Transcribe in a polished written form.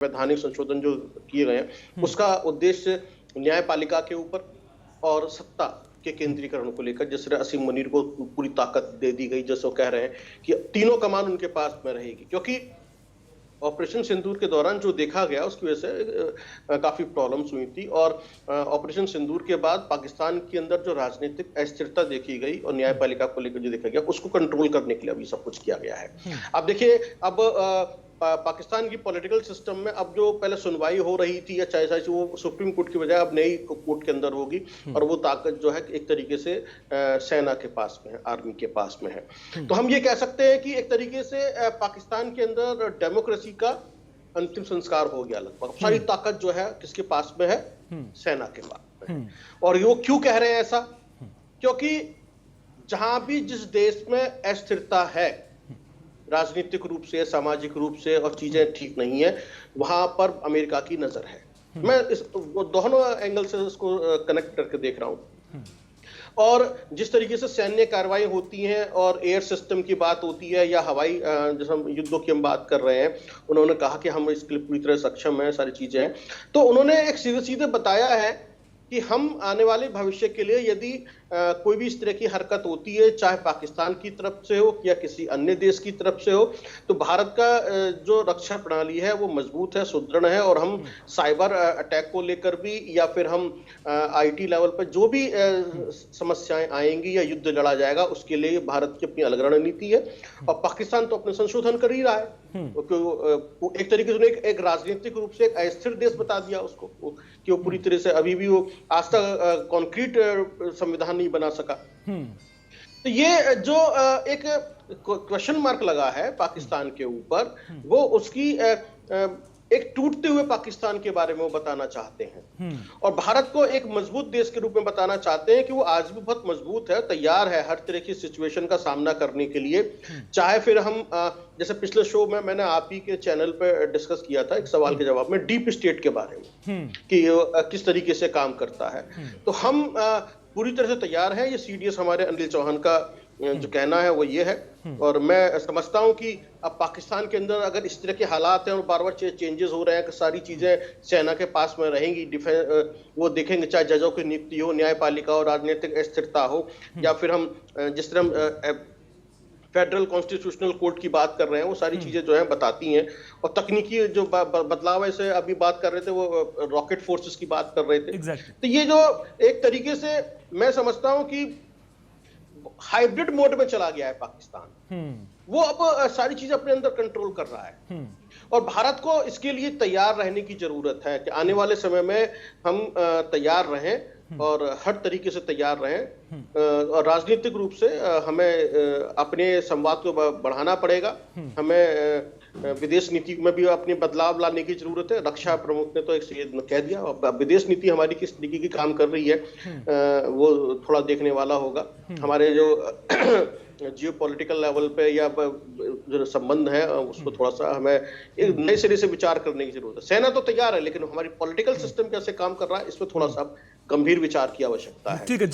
वैधानिक संशोधन जो किए गए हैं उसका उद्देश्य न्यायपालिका के ऊपर और सत्ता के केंद्रीकरण को लेकर, जिस तरह असीम मुनीर को पूरी ताकत दे दी गई, जैसे वो कह रहे हैं कि तीनों कमान उनके पास में रहेगी, क्योंकि ऑपरेशन सिंदूर के दौरान जो देखा गया उसकी वजह से काफी प्रॉब्लम्स हुई थी। और ऑपरेशन सिंदूर के बाद पाकिस्तान के अंदर जो राजनीतिक अस्थिरता देखी गई और न्यायपालिका को लेकर जो देखा गया उसको कंट्रोल करने के लिए अभी सब कुछ किया गया है। अब देखिए, अब पाकिस्तान की पॉलिटिकल सिस्टम में अब जो पहले सुनवाई हो रही थी या चाहे वो सुप्रीम कोर्ट की बजाय अब नई कोर्ट के अंदर होगी, और वो ताकत जो है एक तरीके से सेना के पास में है, आर्मी के पास में है। तो हम ये कह सकते हैं कि एक तरीके से पाकिस्तान के अंदर डेमोक्रेसी का अंतिम संस्कार हो गया लगभग। सारी ताकत जो है किसके पास में है? सेना के पास में। और वो क्यों कह रहे हैं ऐसा? क्योंकि जहां भी जिस देश में अस्थिरता है, राजनीतिक रूप से, सामाजिक रूप से, और चीजें ठीक नहीं है, वहां पर अमेरिका की नजर है। मैं वो दोनों एंगल से उसको कनेक्ट करके देख रहा हूं। और जिस तरीके से सैन्य कार्रवाई होती हैं और एयर सिस्टम की बात होती है या हवाई जैसे हम युद्धों की हम बात कर रहे हैं, उन्होंने कहा कि हम इसके लिए पूरी तरह सक्षम हैं, सारी चीजें हैं। तो उन्होंने एक सीधे सीधे बताया है कि हम आने वाले भविष्य के लिए यदि कोई भी इस तरह की हरकत होती है, चाहे पाकिस्तान की तरफ से हो या किसी अन्य देश की तरफ से हो, तो भारत का जो रक्षा प्रणाली है वो मजबूत है, सुदृढ़ है, और हम साइबर अटैक को लेकर भी या फिर हम आईटी लेवल पर जो भी समस्याएं आएंगी या युद्ध लड़ा जाएगा, उसके लिए भारत की अपनी अलग रणनीति है। और पाकिस्तान तो अपने संशोधन कर ही रहा है। वो एक तरीके से एक राजनीतिक रूप से एक अस्थिर देश बता दिया उसको कि वो पूरी तरह से अभी भी वो आज तक कॉन्क्रीट संविधान नहीं बना सका। तो ये जो एक क्वेश्चन मार्क लगा है पाकिस्तान के ऊपर, वो उसकी एक टूटते हुए पाकिस्तान के बारे में वो बताना चाहते हैं। और भारत को एक मजबूत देश के रूप में बताना चाहते हैं कि वो आज भी बहुत मजबूत है, तैयार है हर तरह की सिचुएशन का सामना करने के लिए। चाहे फिर हम जैसे पिछले शो में मैंने आप ही के चैनल पे डिस्कस किया था एक सवाल के जवाब में डीप स्टेट के बारे में कि किस तरीके से काम करता है, तो हम पूरी तरह से तैयार हैं। ये सीडीएस हमारे अनिल चौहान का जो कहना है वो ये है। और मैं समझता हूं कि अब पाकिस्तान के अंदर अगर इस तरह के हालात हैं और बार बार चेंजेस हो रहे हैं कि सारी चीजें सेना के पास में रहेंगी, वो देखेंगे, चाहे जजों की नियुक्ति हो, न्यायपालिका हो, राजनीतिक अस्थिरता हो, या फिर हम जिस तरह फेडरल कॉन्स्टिट्यूशनल कोर्ट की बात कर रहे हैं, वो सारी चीजें जो है बताती हैं। और तकनीकी जो बदलाव है, से अभी बात कर रहे थे, वो रॉकेट फोर्सेस की बात कर रहे थे। तो ये जो एक तरीके से मैं समझता हूं कि हाइब्रिड मोड में चला गया है पाकिस्तान, वो अब सारी चीजें अपने अंदर कंट्रोल कर रहा है। और भारत को इसके लिए तैयार रहने की जरूरत है कि आने वाले समय में हम तैयार रहें और हर तरीके से तैयार रहें। और राजनीतिक रूप से हमें अपने संवाद को बढ़ाना पड़ेगा। हमें विदेश नीति में भी अपनी बदलाव लाने की जरूरत है। रक्षा प्रमुख ने तो एक कह दिया, विदेश नीति हमारी किस तरीके की काम कर रही है वो थोड़ा देखने वाला होगा। हमारे जो जियो पॉलिटिकल लेवल पे या जो संबंध है उसको थोड़ा सा हमें एक नए सिरे से विचार करने की जरूरत है। सेना तो तैयार है, लेकिन हमारी पॉलिटिकल सिस्टम कैसे काम कर रहा है, इसमें थोड़ा सा गंभीर विचार की आवश्यकता है। ठीक है।